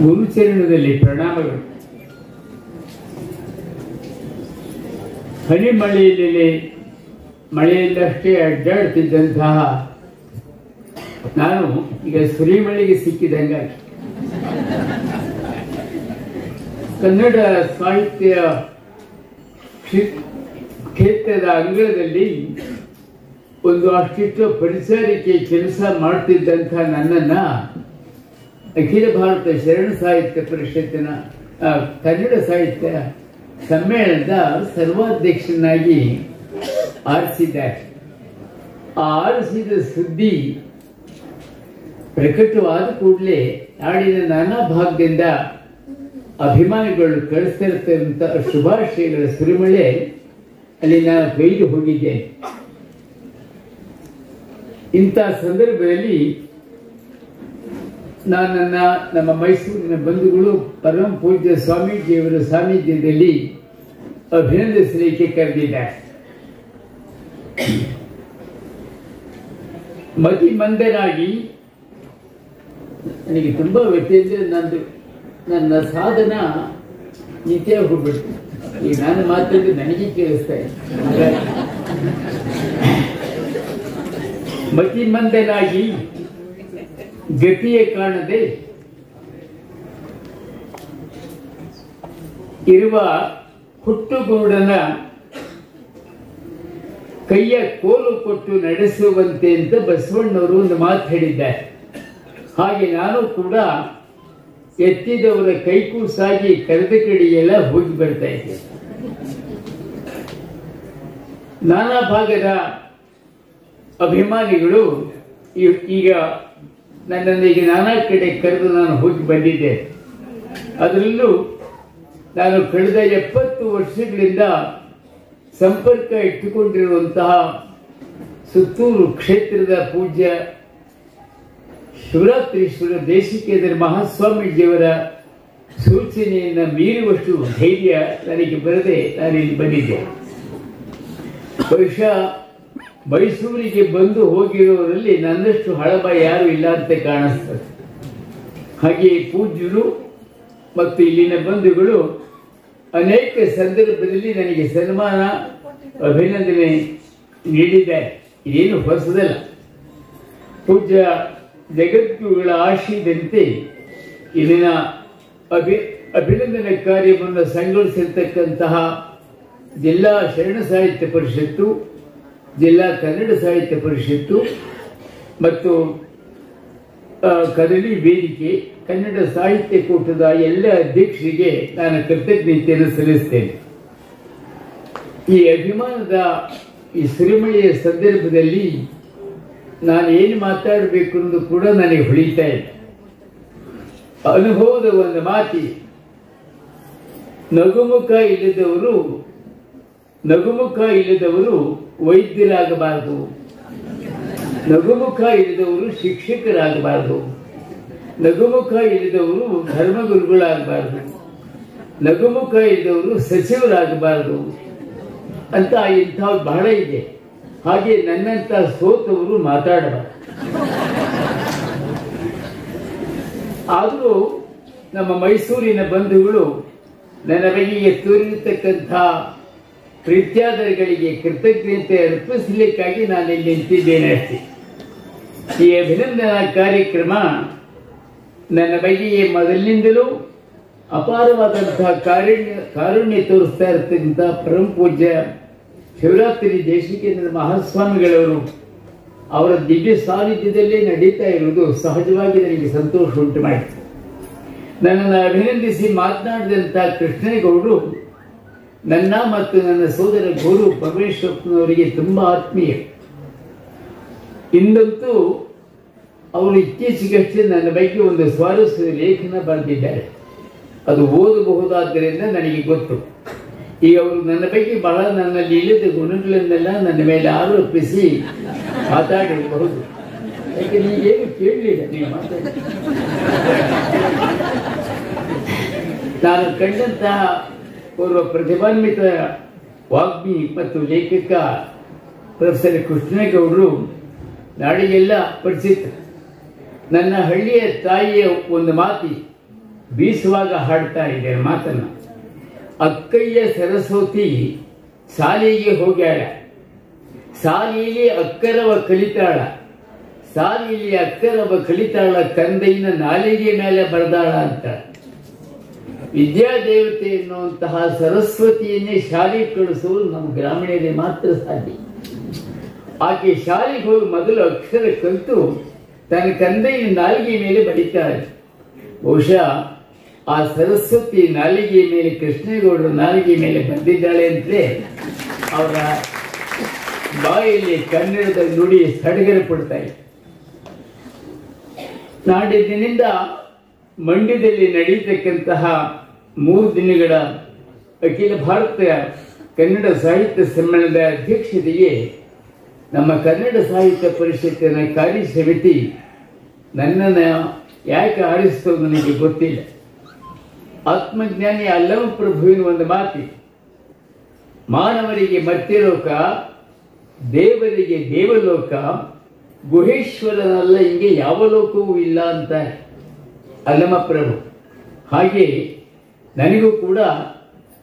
ಗುರುಚರಣದಲ್ಲಿ ಪ್ರಣಾಮಗಳು. ಹನಿ ಮಳೆಯಲ್ಲಿ ಮಳೆಯಲ್ಲಷ್ಟೇ ಅಡ್ಡಾಡ್ತಿದ್ದಂತಹ ನಾನು ಈಗ ಸುರಿಮಳೆಗೆ ಸಿಕ್ಕಿದಂಗಾಗಿ ಕನ್ನಡ ಸಾಹಿತ್ಯ ಕ್ಷೇತ್ರದ ಅಂಗಳದಲ್ಲಿ ಒಂದು ಅಷ್ಟಿಷ್ಟು ಪರಿಚಾರಿಕೆ ಕೆಲಸ ಮಾಡ್ತಿದ್ದಂಥ ನನ್ನನ್ನ ಅಖಿಲ ಭಾರತ ಶರಣ ಸಾಹಿತ್ಯ ಪರಿಷತ್ತಿನ ಕನ್ನಡ ಸಾಹಿತ್ಯ ಸಮ್ಮೇಳನದ ಸರ್ವಾಧ್ಯಕ್ಷನಾಗಿ ಆರಿಸಿದ್ದಾರೆ. ಆ ಆರಿಸಿದ ಸುದ್ದಿ ಪ್ರಕಟವಾದ ಕೂಡಲೇ ನಾಡಿನ ನಾನಾ ಭಾಗದಿಂದ ಅಭಿಮಾನಿಗಳು ಕಳಿಸ್ತಿರ್ತಕ್ಕಂಥ ಶುಭಾಶಯಗಳ ಸುರಿಮಳೆ ಅಲ್ಲಿ ನಾನು ಬೈದು ಹೋಗಿದ್ದೇನೆ. ಇಂಥ ಸಂದರ್ಭದಲ್ಲಿ ನಮ್ಮ ಮೈಸೂರಿನ ಬಂಧುಗಳು ಪರಮ ಪೂಜ್ಯ ಸ್ವಾಮೀಜಿಯವರ ಸಾನ್ನಿಧ್ಯದಲ್ಲಿ ಅಭಿನಂದಿಸಲಿಕ್ಕೆ ಕರೆದಿದ್ದಾರೆ. ಮತಿಮಂದನಾಗಿ ನನಗೆ ತುಂಬಾ ವ್ಯತ್ಯಾಸ, ನನ್ನ ಸಾಧನ ನಿತ್ಯ ಹೋಗ್ಬಿಟ್ಟು ಈಗ ನಾನು ಮಾತಾಡಿ ನನಗೆ ಕೇಳಿಸ್ತಾ ಇದೆ. ಮತಿಮಂದನಾಗಿ ಗತಿಯೇ ಕಾಣದೆ ಇರುವ ಹುಟ್ಟುಗೂಡನ ಕೈಯ ಕೋಲು ಕೊಟ್ಟು ನಡೆಸುವಂತೆ ಅಂತ ಬಸವಣ್ಣವರು ಒಂದು ಮಾತು ಹೇಳಿದ್ದಾರೆ. ಹಾಗೆ ನಾನು ಕೂಡ ಎತ್ತಿದವರ ಕೈಕೂಸಾಗಿ ಕರೆದ ಕಡೆಯೆಲ್ಲ ಹೋಗಿ ಬರ್ತಾ ಇದ್ದೆ. ನಾನಾ ಭಾಗದ ಅಭಿಮಾನಿಗಳು ಈಗ ನನ್ನನ್ನು ಈಗ ನಾನಾ ಕಡೆ ಕರೆದು ನಾನು ಹೋಗಿ ಬಂದಿದ್ದೆ. ಅದರಲ್ಲೂ ನಾನು ಕಳೆದ 70 ವರ್ಷಗಳಿಂದ ಸಂಪರ್ಕ ಇಟ್ಟುಕೊಂಡಿರುವಂತಹ ಸುತ್ತೂರು ಕ್ಷೇತ್ರದ ಪೂಜ್ಯ ಶಿವರಾತ್ರೀಶ್ವರ ದೇಶಿಕೇಂದ್ರ ಮಹಾಸ್ವಾಮೀಜಿಯವರ ಸೂಚನೆಯನ್ನು ಮೀರುವಷ್ಟು ಧೈರ್ಯ ನನಗೆ ಬರದೆ ನಾನಿಲ್ಲಿ ಬಂದಿದ್ದೆ. ಬಹುಶಃ ಮೈಸೂರಿಗೆ ಬಂದು ಹೋಗಿರೋರಲ್ಲಿ ನನ್ನಷ್ಟು ಹಳಬ ಯಾರು ಇಲ್ಲ ಅಂತ ಕಾಣಿಸ್ತದೆ. ಹಾಗೆ ಪೂಜ್ಯರು ಮತ್ತು ಇಲ್ಲಿನ ಬಂಧುಗಳು ಅನೇಕ ಸಂದರ್ಭದಲ್ಲಿ ನನಗೆ ಸನ್ಮಾನ ಅಭಿನಂದನೆ ನೀಡಿದ್ದಾರೆ. ಇದೇನು ಹೊಸದಲ್ಲ. ಪೂಜ್ಯ ಜಗದ್ಗುರುಗಳ ಆಶಯದಂತೆ ಇಲ್ಲಿನ ಅಭಿನಂದನೆ ಕಾರ್ಯವನ್ನು ಸಂಘಟಿಸಿರ್ತಕ್ಕಂತಹ ಜಿಲ್ಲಾ ಶರಣ ಸಾಹಿತ್ಯ ಪರಿಷತ್ತು, ಜಿಲ್ಲಾ ಕನ್ನಡ ಸಾಹಿತ್ಯ ಪರಿಷತ್ತು ಮತ್ತು ಕದಲಿ ವೇದಿಕೆ, ಕನ್ನಡ ಸಾಹಿತ್ಯ ಕೂಟದ ಎಲ್ಲ ಅಧ್ಯಕ್ಷರಿಗೆ ನಾನು ಕೃತಜ್ಞತೆಯನ್ನು ಸಲ್ಲಿಸ್ತೇನೆ. ಈ ಅಭಿಮಾನದ ಈ ಸುರಿಮಳೆಯ ಸಂದರ್ಭದಲ್ಲಿ ನಾನು ಏನು ಮಾತಾಡಬೇಕು ಅನ್ನೋದು ಕೂಡ ನನಗೆ ಹೊಳಿತಾ ಇದೆ. ಅನುಭವದ ಒಂದು ಮಾತಿ, ನಗುಮುಖ ಇಲ್ಲದವರು ವೈದ್ಯರಾಗಬಾರದು, ನಗುಮುಖ ಇಲ್ಲದವರು ಶಿಕ್ಷಕರಾಗಬಾರದು, ನಗುಮುಖ ಇಲ್ಲದವರು ಧರ್ಮಗುರುಗಳಾಗಬಾರದು, ನಗುಮುಖ ಇಲ್ಲದವರು ಸಚಿವರಾಗಬಾರದು ಅಂತ ಇಂಥವು ಬಹಳ ಇದೆ. ಹಾಗೆ ನನ್ನಂತ ಸೋತವರು ಮಾತಾಡಬಾರದು. ಆದರೂ ನಮ್ಮ ಮೈಸೂರಿನ ಬಂಧುಗಳು ನನ್ನ ಬಗೆಗೆ ತೋರಿರತಕ್ಕಂಥ ಪ್ರೀತ್ಯಾದರಗಳಿಗೆ ಕೃತಜ್ಞತೆ ಅರ್ಪಿಸಲಿಕ್ಕಾಗಿ ನಾನು ಇಲ್ಲಿ ನಿಂತಿದ್ದೇನೆ ಅಷ್ಟೇ. ಈ ಅಭಿನಂದನಾ ಕಾರ್ಯಕ್ರಮ ನನ್ನ ಬಗೆಗೆ ಮೊದಲಿನಿಂದಲೂ ಅಪಾರವಾದಂತಹ ಕಾರುಣ್ಯ ತೋರಿಸ್ತಾ ಇರತಕ್ಕಂಥ ಪರಮ ಪೂಜ್ಯ ಶಿವರಾತ್ರಿ ದೇಶಿಕೇಂದ್ರ ಮಹಾಸ್ವಾಮಿಗಳವರು ಅವರ ದಿವ್ಯ ಸಾನ್ನಿಧ್ಯದಲ್ಲೇ ನಡೀತಾ ಇರುವುದು ಸಹಜವಾಗಿ ನನಗೆ ಸಂತೋಷ ಉಂಟು ಮಾಡಿತು. ನನ್ನನ್ನು ಅಭಿನಂದಿಸಿ ಮಾತನಾಡಿದಂಥ ಕೃಷ್ಣೇಗೌಡರು ನನ್ನ ಮತ್ತು ನನ್ನ ಸೋದರ ಗೌರು ಪರಮೇಶ್ವರಪ್ಪನವರಿಗೆ ತುಂಬಾ ಆತ್ಮೀಯ. ಇಂದಂತೂ ಅವರು ಇತ್ತೀಚೆಗಷ್ಟೇ ನನ್ನ ಬಗ್ಗೆ ಒಂದು ಸ್ವಾರಸ್ಯದ ಲೇಖನ ಬರೆದಿದ್ದಾರೆ. ಅದು ಓದಬಹುದಾದ್ದರಿಂದ ನನಗೆ ಗೊತ್ತು. ಈಗ ಅವರು ನನ್ನ ಬಗ್ಗೆ ಬಹಳ ನನ್ನಲ್ಲಿ ಇಲ್ಲದ ಗುಣಗಳನ್ನೆಲ್ಲ ನನ್ನ ಮೇಲೆ ಆರೋಪಿಸಿ ಮಾತಾಡಿರಬಹುದು. ಯಾಕೆ ನೀವೇನು ಕೇಳಲಿಲ್ಲ, ನೀವು ಮಾತಾಡಿ. ನಾನು ಕಂಡಂತಹ ಓರ್ವ ಪ್ರತಿಭಾನ್ವಿತ ವಾಗ್ಮಿ ಮತ್ತು ಲೇಖಕ ಪ್ರೊಫೆಸರ್ ಕೃಷ್ಣೇಗೌಡರು ನಾಡಿಗೆಲ್ಲ ಪರಿಚಿತ. ನನ್ನ ಹಳ್ಳಿಯ ತಾಯಿಯ ಒಂದು ಮಾತಿ, ಬೀಸುವಾಗ ಹಾಡ್ತಾ ಇದ್ದೇನೆ ಮಾತನ್ನ. ಅಕ್ಕಯ್ಯ ಸರಸ್ವತಿ ಶಾಲೆಗೆ ಹೋಗ್ಯಾಳ, ಶಾಲೆಯಲ್ಲಿ ಅಕ್ಕರವ ಕಲಿತಾಳ, ಶಾಲೆಯಲ್ಲಿ ಅಕ್ಕರವ ಕಲಿತಾಳ, ಕಂದೈನ ನಾಲಿಗೆ ಮೇಲೆ ಬರೆದಾಳ ಅಂತ. ವಿದ್ಯಾದೇವತೆ ಎನ್ನುವಂತಹ ಸರಸ್ವತಿಯನ್ನೇ ಶಾಲೆಗೆ ಕಳಿಸುವುದು ನಮ್ಮ ಗ್ರಾಮೀಣದಲ್ಲಿ ಮಾತ್ರ ಸಾಧ್ಯ. ಆಕೆ ಶಾಲೆಗೆ ಹೋಗಿ ಮೊದಲು ಅಕ್ಷರ ಕಲಿತು ತನ್ನ ಕಂದೈನ ನಾಲಿಗೆ ಮೇಲೆ ಬರೀತಾಳೆ. ಬಹುಶಃ ಆ ಸರಸ್ವತಿ ನಾಲಿಗೆ ಮೇಲೆ, ಕೃಷ್ಣೇಗೌಡರ ನಾಲಿಗೆ ಮೇಲೆ ಬಂದಿದ್ದಾಳೆ ಅಂತಲೇ ಅವರ ಬಾಯಲ್ಲಿ ಕನ್ನಡದ ನುಡಿ ಸಡಗರ ಪಡ್ತಾ ಇದೆ. ನಾಡಿದ್ದಿನಿಂದ ಮಂಡ್ಯದಲ್ಲಿ ನಡೆಯತಕ್ಕಂತಹ 3 ದಿನಗಳ ಅಖಿಲ ಭಾರತ ಕನ್ನಡ ಸಾಹಿತ್ಯ ಸಮ್ಮೇಳನದ ಅಧ್ಯಕ್ಷತೆಗೆ ನಮ್ಮ ಕನ್ನಡ ಸಾಹಿತ್ಯ ಪರಿಷತ್ತಿನ ಕಾರ್ಯ ಸಮಿತಿ ನನ್ನನ್ನು ಯಾಕೆ ಆರಿಸ್ತೋ ನನಗೆ ಗೊತ್ತಿಲ್ಲ. ಆತ್ಮಜ್ಞಾನಿ ಅಲ್ಲಮ ಪ್ರಭುವಿನ ಒಂದು ಮಾತಿ, ಮಾನವರಿಗೆ ಮರ್ತ್ಯಲೋಕ, ದೇವರಿಗೆ ದೇವಲೋಕ, ಗುಹೇಶ್ವರನಲ್ಲ ಹಿಂಗೆ ಯಾವ ಲೋಕವೂ ಇಲ್ಲ ಅಂತ ಅಲ್ಲಮ ಪ್ರಭು. ಹಾಗೆ ನನಗೂ ಕೂಡ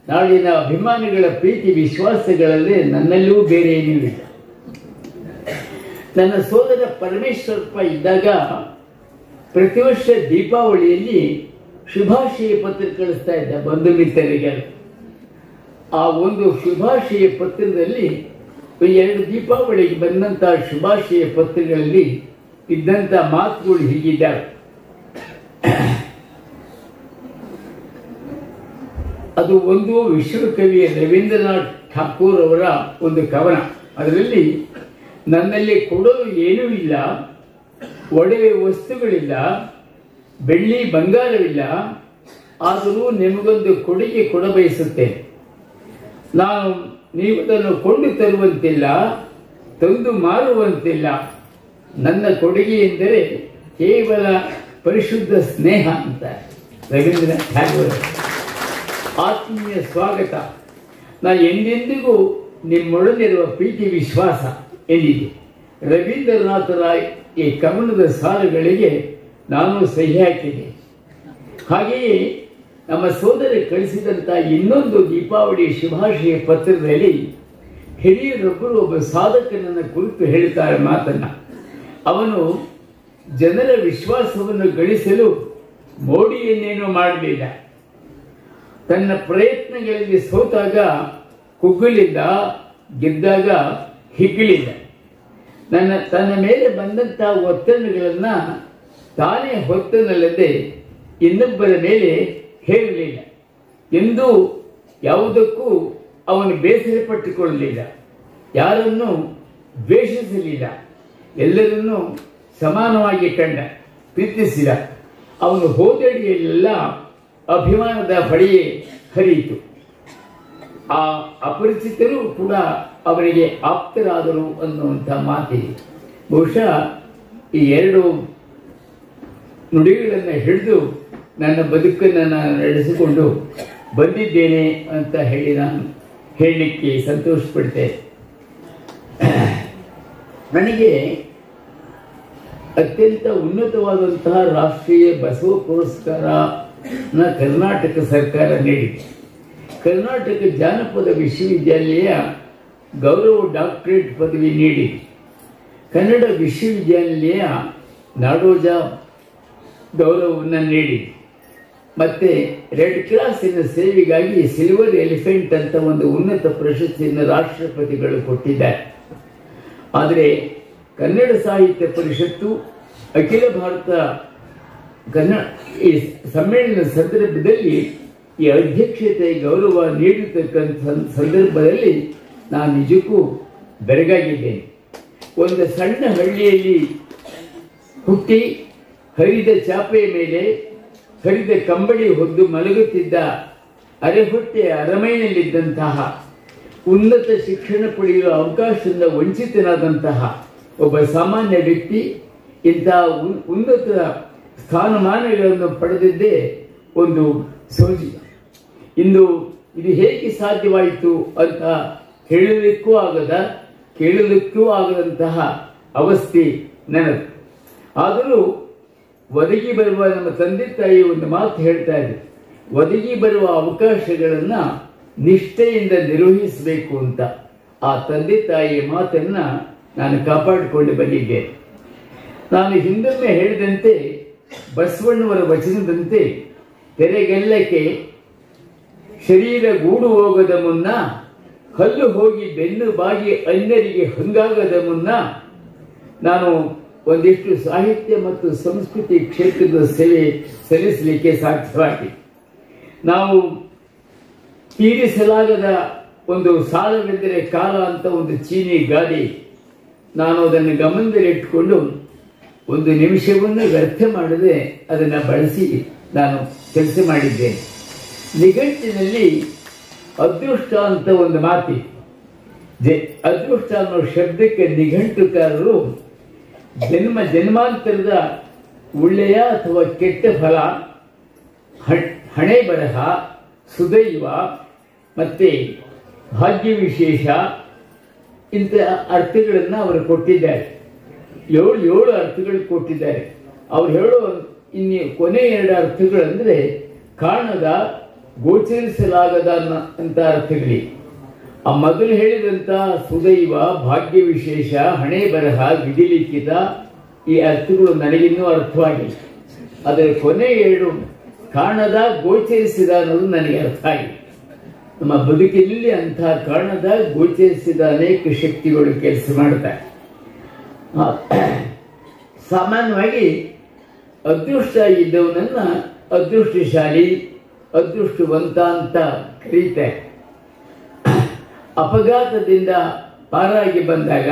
ನಾಡಿನ ಅಭಿಮಾನಿಗಳ ಪ್ರೀತಿ ವಿಶ್ವಾಸಗಳಲ್ಲಿ ನನ್ನಲ್ಲೂ ಬೇರೆ ಏನೂ ಇಲ್ಲ. ನನ್ನ ಸೋದರ ಪರಮೇಶ್ವರಪ್ಪ ಇದ್ದಾಗ ಪ್ರತಿ ವರ್ಷ ದೀಪಾವಳಿಯಲ್ಲಿ ಶುಭಾಶಯ ಪತ್ರ ಕಳಿಸ್ತಾ ಇದ್ದ ಬಂಧು ಮಿತ್ರರಿಗೆ. ಆ ಒಂದು ಶುಭಾಶಯ ಪತ್ರದಲ್ಲಿ 2 ದೀಪಾವಳಿಗೆ ಬಂದಂತಹ ಶುಭಾಶಯ ಪತ್ರಗಳಲ್ಲಿ ಇದ್ದಂತ ಮಾತುಗಳು ಹೀಗಿದ್ದಾವೆ. ಅದು ಒಂದು ವಿಶ್ವಕವಿ ರವೀಂದ್ರನಾಥ್ ಠಾಕೂರ್ ಅವರ ಒಂದು ಕವನ. ಅದರಲ್ಲಿ ನನ್ನಲ್ಲಿ ಕೊಡಲು ಏನೂ ಇಲ್ಲ, ಒಡವೆ ವಸ್ತುಗಳಿಲ್ಲ, ಬೆಳ್ಳಿ ಬಂಗಾರವಿಲ್ಲ, ಆದರೂ ನಿಮಗೊಂದು ಕೊಡುಗೆ ಕೊಡಬಯಸುತ್ತೇನೆ. ನೀವು ಅದನ್ನು ಕೊಂಡು ತರುವಂತಿಲ್ಲ, ತಂದು ಮಾರುವಂತಿಲ್ಲ. ನನ್ನ ಕೊಡುಗೆ ಎಂದರೆ ಕೇವಲ ಪರಿಶುದ್ಧ ಸ್ನೇಹ ಅಂತ ರವೀಂದ್ರನಾಥ್ ಠಾಗೂರ್. ಆತ್ಮೀಯ ಸ್ವಾಗತ. ನಾನು ಎಂದೆಂದಿಗೂ ನಿಮ್ಮೊಡನಿರುವ ಪ್ರೀತಿ ವಿಶ್ವಾಸ ಎಂದಿದೆ. ರವೀಂದ್ರನಾಥರ ಈ ಕವನದ ಸಾಲುಗಳಿಗೆ ನಾನು ಸಹಿ ಹಾಕಿದೆ. ಹಾಗೆಯೇ ನಮ್ಮ ಸೋದರ ಕಳಿಸಿದಂಥ ಇನ್ನೊಂದು ದೀಪಾವಳಿ ಶುಭಾಶಯ ಪತ್ರದಲ್ಲಿ ಹಿರಿಯರೊಬ್ಬರು ಒಬ್ಬ ಸಾಧಕನನ್ನ ಕುರಿತು ಹೇಳ್ತಾರೆ ಮಾತನ್ನ. ಅವನು ಜನರ ವಿಶ್ವಾಸವನ್ನು ಗಳಿಸಲು ಮೋಡಿಯನ್ನೇನೂ ಮಾಡಲಿಲ್ಲ. ತನ್ನ ಪ್ರಯತ್ನಗಳಲ್ಲಿ ಸೋತಾಗ ಕುಗ್ಗಲಿಲ್ಲ, ಗೆದ್ದಾಗ ಹಿಗ್ಗಲಿಲ್ಲ. ತನ್ನ ಮೇಲೆ ಬಂದಂತಹ ಒತ್ತಡಗಳನ್ನ ತಾನೇ ಹೊತ್ತನಲ್ಲದೆ ಇನ್ನೊಬ್ಬರ ಮೇಲೆ ಹೇಳಲಿಲ್ಲ. ಎಂದೂ ಯಾವುದಕ್ಕೂ ಅವನು ಬೇಸರ ಪಟ್ಟುಕೊಳ್ಳಲಿಲ್ಲ, ಯಾರನ್ನು ದ್ವೇಷಿಸಲಿಲ್ಲ, ಎಲ್ಲರನ್ನೂ ಸಮಾನವಾಗಿ ಕಂಡ, ಪ್ರೀತಿಸಿದ. ಅವನು ಹೋದಡಿಯಲ್ಲೆಲ್ಲ ಅಭಿಮಾನದ ಹೊಳೆಯೇ ಹರಿಯಿತು. ಆ ಅಪರಿಚಿತರು ಕೂಡ ಅವರಿಗೆ ಆಪ್ತರಾದರು ಅನ್ನುವಂಥ ಮಾತಿದೆ. ಬಹುಶಃ ಈ 2 ನುಡಿಗಳನ್ನು ಹಿಡಿದು ನನ್ನ ಬದುಕನ್ನು ನಾನು ನಡೆಸಿಕೊಂಡು ಬಂದಿದ್ದೇನೆ ಅಂತ ಹೇಳಿ ನಾನು ಹೇಳಲಿಕ್ಕೆ ಸಂತೋಷ ಪಡ್ತೇನೆ. ನನಗೆ ಅತ್ಯಂತ ಉನ್ನತವಾದಂತಹ ರಾಷ್ಟ್ರೀಯ ಬಸವ ಪುರಸ್ಕಾರನ ಕರ್ನಾಟಕ ಸರ್ಕಾರ ನೀಡಿದೆ. ಕರ್ನಾಟಕ ಜಾನಪದ ವಿಶ್ವವಿದ್ಯಾಲಯ ಗೌರವ ಡಾಕ್ಟರೇಟ್ ಪದವಿ ನೀಡಿದೆ. ಕನ್ನಡ ವಿಶ್ವವಿದ್ಯಾನಿಲಯ ನಾಡೋಜ ಗೌರವವನ್ನು ನೀಡಿದೆ. ಮತ್ತೆ ರೆಡ್ ಕ್ರಾಸಿನ ಸೇವೆಗಾಗಿ ಸಿಲ್ವರ್ ಎಲಿಫೆಂಟ್ ಅಂತ ಒಂದು ಉನ್ನತ ಪ್ರಶಸ್ತಿಯನ್ನು ರಾಷ್ಟ್ರಪತಿಗಳು ಕೊಟ್ಟಿದ್ದಾರೆ. ಆದರೆ ಕನ್ನಡ ಸಾಹಿತ್ಯ ಪರಿಷತ್ತು ಅಖಿಲ ಭಾರತ ಈ ಸಮ್ಮೇಳನ ಸಂದರ್ಭದಲ್ಲಿ ಈ ಅಧ್ಯಕ್ಷತೆ ಗೌರವ ನೀಡತಕ್ಕಂಥ ಸಂದರ್ಭದಲ್ಲಿ ನಾನು ನಿಜಕ್ಕೂ ಬೆರಗಾಗಿದ್ದೇನೆ. ಒಂದು ಸಣ್ಣ ಹಳ್ಳಿಯಲ್ಲಿ ಹುಟ್ಟಿ ಹರಿದ ಚಾಪೆಯ ಮೇಲೆ ಹರಿದ ಕಂಬಳಿ ಹೊದ್ದು ಮಲಗುತ್ತಿದ್ದ ಅರೆಹೊಟ್ಟೆಯ ಅರಮನೆಯಲ್ಲಿದ್ದಂತಹ ಉನ್ನತ ಶಿಕ್ಷಣ ಪಡೆಯುವ ಅವಕಾಶದಿಂದ ವಂಚಿತನಾದಂತಹ ಒಬ್ಬ ಸಾಮಾನ್ಯ ವ್ಯಕ್ತಿ ಇಂತಹ ಉನ್ನತ ಸ್ಥಾನಮಾನಗಳನ್ನು ಪಡೆದಿದ್ದೇ ಒಂದು ಸೋಜಿಗ. ಇಂದು ಇದು ಹೇಗೆ ಸಾಧ್ಯವಾಯಿತು ಅಂತ ಹೇಳಲಿಕ್ಕೂ ಆಗದ ಕೇಳಲಿಕ್ಕೂ ಆಗದಂತಹ ಅವಸ್ಥೆ ನನ್ನದು. ಆದರೂ ಒದಗಿ ಬರುವ ನಮ್ಮ ತಂದೆ ತಾಯಿ ಒಂದು ಮಾತು ಹೇಳ್ತಾ ಇದ್ರು, ಒದಗಿ ಬರುವ ಅವಕಾಶಗಳನ್ನ ನಿಷ್ಠೆಯಿಂದ ನಿರ್ವಹಿಸಬೇಕು ಅಂತ. ಆ ತಂದೆ ತಾಯಿಯ ಮಾತನ್ನ ನಾನು ಕಾಪಾಡಿಕೊಂಡು ಬಂದಿದ್ದೇನೆ. ನಾನು ಹಿಂದೊಮ್ಮೆ ಹೇಳಿದಂತೆ ಬಸವಣ್ಣವರ ವಚನದಂತೆ ತೆರೆಗೆಲ್ಲಕ್ಕೆ ಶರೀರ ಗೂಡು ಹೋಗದ ಮುನ್ನ, ಹಲ್ಲು ಹೋಗಿ ಬೆನ್ನು ಬಾಗಿ ಅನ್ಯರಿಗೆ ಹಂಗಾಗದ ಮುನ್ನ ನಾನು ಒಂದಿಷ್ಟು ಸಾಹಿತ್ಯ ಮತ್ತು ಸಂಸ್ಕೃತಿ ಕ್ಷೇತ್ರದ ಸೇವೆ ಸಲ್ಲಿಸಲಿಕ್ಕೆ ಸಾಧ್ಯವಾಗಿದೆ. ನಾವು ತೀರಿಸಲಾಗದ ಒಂದು ಸಾಲವೆಂದರೆ ಕಾಲ ಅಂತ ಒಂದು ಚೀನಿ ಗಾದೆ. ನಾನು ಅದನ್ನು ಗಮನದಲ್ಲಿಟ್ಟುಕೊಂಡು ಒಂದು ನಿಮಿಷವನ್ನು ವ್ಯರ್ಥ ಮಾಡದೆ ಅದನ್ನು ಬಳಸಿ ನಾನು ಕೆಲಸ ಮಾಡಿದ್ದೇನೆ. ನಿಘಂಟಿನಲ್ಲಿ ಅದೃಷ್ಟ ಅಂತ ಒಂದು ಮಾತಿ. ಅದೃಷ್ಟ ಅನ್ನೋ ಶಬ್ದಕ್ಕೆ ನಿಘಂಟುಕಾರರು ಜನ್ಮಾಂತರದ ಒಳ್ಳೆಯ ಅಥವಾ ಕೆಟ್ಟ ಫಲ, ಹಣೆ ಬರಹ, ಸುದೈವ ಮತ್ತೆ ಭಾಗ್ಯ ವಿಶೇಷ ಇಂಥ ಅರ್ಥಗಳನ್ನು ಅವರು ಕೊಟ್ಟಿದ್ದಾರೆ. ಏಳು ಅರ್ಥಗಳು ಕೊಟ್ಟಿದ್ದಾರೆ. ಅವ್ರು ಹೇಳೋ ಇನ್ನು ಕೊನೆ 2 ಅರ್ಥಗಳಂದ್ರೆ ಕಾಣದ, ಗೋಚರಿಸಲಾಗದ ಅಂತ ಅರ್ಥಗಳಿ. ಆ ಮೊದಲು ಹೇಳಿದಂತ ಸುದೈವ, ಭಾಗ್ಯ ವಿಶೇಷ, ಹಣೆ ಬರಹ, ವಿಧಿಲಿಖಿತ ಈ ಅರ್ಥಗಳು ನನಗಿನ್ನೂ ಅರ್ಥವಾಗಿಲ್ಲ. ಅದರ ಕೊನೆ 2 ಕಾಣದ, ಗೋಚರಿಸಿದ ಅನ್ನೋದು ನನಗೆ ಅರ್ಥ ಆಗಿದೆ. ನಮ್ಮ ಬದುಕಿನಲ್ಲಿ ಅಂತಹ ಕಾಣದ, ಗೋಚರಿಸಿದ ಅನೇಕ ಶಕ್ತಿಗಳು ಕೆಲಸ ಮಾಡ್ತಾರೆ. ಸಾಮಾನ್ಯವಾಗಿ ಅದೃಷ್ಟ ಇದ್ದವನನ್ನ ಅದೃಷ್ಟಶಾಲಿ, ಅದೃಷ್ಟವಂತ ಅಂತ ಕರೀತಾರೆ. ಅಪಘಾತದಿಂದ ಪಾರಾಗಿ ಬಂದಾಗ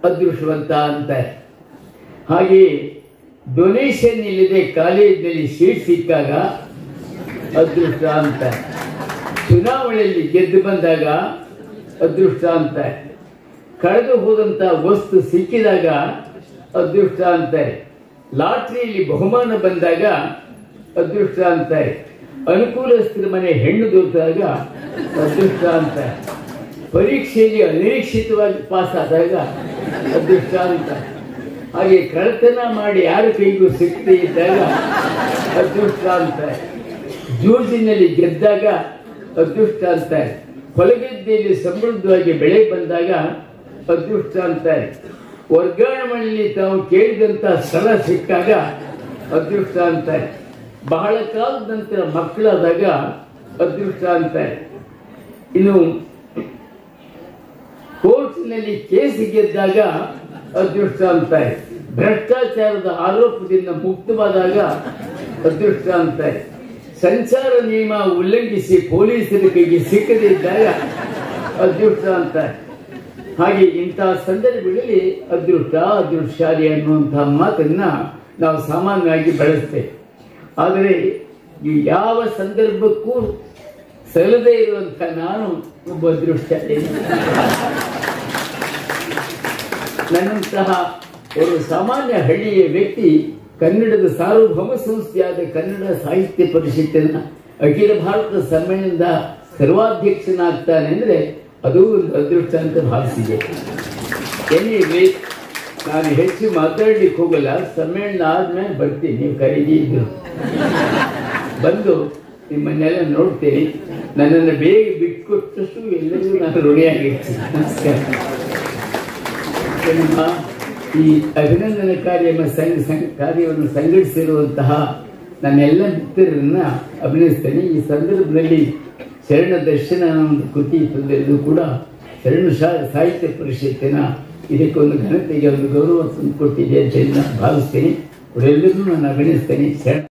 ಅದೃಷ್ಟವಂತ ಅಂತಾರೆ. ಹಾಗೆಯೇ ಡೊನೇಷನ್ ಇಲ್ಲದೆ ಕಾಲೇಜಿನಲ್ಲಿ ಸೀಟ್ ಸಿಕ್ಕಾಗ ಅದೃಷ್ಟ ಅಂತಾರೆ. ಚುನಾವಣೆಯಲ್ಲಿ ಗೆದ್ದು ಬಂದಾಗ ಅದೃಷ್ಟ ಅಂತಾರೆ. ಕಳೆದು ಹೋದಂತ ವಸ್ತು ಸಿಕ್ಕಿದಾಗ ಅದೃಷ್ಟ ಅಂತಾರೆ. ಲಾಟ್ರಿಯಲ್ಲಿ ಬಹುಮಾನ ಬಂದಾಗ ಅದೃಷ್ಟ ಅಂತಾರೆ. ಅನುಕೂಲಸ್ಥರ ಮನೆ ಹೆಣ್ಣು ದೊರೆತಾಗ ಅದೃಷ್ಟ ಅಂತಾರೆ. ಪರೀಕ್ಷೆಯಲ್ಲಿ ಅನಿರೀಕ್ಷಿತವಾಗಿ ಪಾಸ್ ಆದಾಗ ಅದೃಷ್ಟ ಅಂತಾರೆ. ಹಾಗೆ ಕಳ್ಳತನ ಮಾಡಿ ಯಾರ ಕೈಗೂ ಸಿಕ್ಕದೇ ಇದ್ದಾಗ ಅದೃಷ್ಟ ಅಂತಾರೆ. ಜೂಜಿನಲ್ಲಿ ಗೆದ್ದಾಗ ಅದೃಷ್ಟ ಅಂತಾರೆ. ಹೊಲಗದ್ದೆಯಲ್ಲಿ ಸಮೃದ್ಧವಾಗಿ ಬೆಳೆ ಬಂದಾಗ ಅದೃಷ್ಟ ಅಂತಾರೆ. ವರ್ಗಾವಣೆಯಲ್ಲಿ ತಾವು ಕೇಳಿದಂತ ಸ್ಥಳ ಸಿಕ್ಕಾಗ ಅದೃಷ್ಟ ಅಂತಾರೆ. ಬಹಳ ಕಾಲದ ನಂತರ ಮಕ್ಕಳಾದಾಗ ಅದೃಷ್ಟ ಅಂತಾರೆ. ಇನ್ನು ಕೋರ್ಟ್ನಲ್ಲಿ ಕೇಸ್ ಗೆದ್ದಾಗ ಅದೃಷ್ಟ ಅಂತಾರೆ. ಭ್ರಷ್ಟಾಚಾರದ ಆರೋಪದಿಂದ ಮುಕ್ತವಾದಾಗ ಅದೃಷ್ಟ ಅಂತಾರೆ. ಸಂಚಾರ ನಿಯಮ ಉಲ್ಲಂಘಿಸಿ ಪೊಲೀಸರ ಕೈಗೆ ಸಿಕ್ಕದೇ ಇದ್ದಾಗ ಅದೃಷ್ಟ ಅಂತಾರೆ. ಹಾಗೆ ಇಂತಹ ಸಂದರ್ಭಗಳಲ್ಲಿ ಅದೃಷ್ಟ, ಅದೃಷ್ಟಶಾಲಿ ಅನ್ನುವಂತಹ ಮಾತನ್ನ ನಾವು ಸಾಮಾನ್ಯವಾಗಿ ಬಳಸ್ತೇವೆ. ಆದರೆ ಈ ಯಾವ ಸಂದರ್ಭಕ್ಕೂ ಸಲ್ಲದೇ ಇರುವಂತಹ ನಾನು ಒಬ್ಬ ಅದೃಷ್ಟಶಾಲಿ. ನನ್ನಂತಹ ಒಂದು ಸಾಮಾನ್ಯ ಹಳ್ಳಿಯ ವ್ಯಕ್ತಿ ಕನ್ನಡದ ಸಾರ್ವಭೌಮ ಸಂಸ್ಥೆಯಾದ ಕನ್ನಡ ಸಾಹಿತ್ಯ ಪರಿಷತ್ತಿನ ಅಖಿಲ ಭಾರತ ಸಮ್ಮೇಳನದ ಸರ್ವಾಧ್ಯಕ್ಷನಾಗ್ತಾನೆ ಅಂದ್ರೆ ಅದು ಒಂದು ಅದೃಷ್ಟ ಅಂತ ಭಾವಿಸಿದೆ. ಏನಿರಲಿ, ನಾನು ಹೆಚ್ಚು ಮಾತಾಡ್ಲಿಕ್ಕೆ ಹೋಗಲ್ಲ. ಸಮ್ಮೇಳನ ಆದ್ಮೇಲೆ ಬರ್ತೀನಿ, ನೀವು ಕರೀದಿದ್ರು ಬಂದು ನಿಮ್ಮನ್ನೆಲ್ಲ ನೋಡ್ತೇನೆ. ನನ್ನನ್ನು ಬೇಗ ಬಿಟ್ಕೊಟ್ಟಷ್ಟು ಎಲ್ಲರಿಗೂ ನಾನು ಋಣಿಯಾಗಿರ್ತೀನಿ. ನಮಸ್ಕಾರ. ನಮ್ಮ ಈ ಅಭಿನಂದನೆ ಕಾರ್ಯವನ್ನು ಸಂಘಟಿಸಿರುವಂತಹ ನನ್ನೆಲ್ಲ ಮಿತ್ರರನ್ನ ಅಭಿನಯಿಸ್ತೇನೆ. ಈ ಸಂದರ್ಭದಲ್ಲಿ ಶರಣ ದರ್ಶನ ಒಂದು ಕೃತಿ ತಂದಿದ್ದು ಕೂಡ ಶರಣ ಸಾಹಿತ್ಯ ಪರಿಷತ್ತಿನ ಇದಕ್ಕೊಂದು ಘನತೆಗೆ ಒಂದು ಗೌರವ ತಂದುಕೊಟ್ಟಿದೆ ಅಂತ ನಾನು ಭಾವಿಸ್ತೇನೆ. ಅವರೆಲ್ಲರೂ ನಾನು ಅಭಿನಯಿಸ್ತೇನೆ. ಶರಣ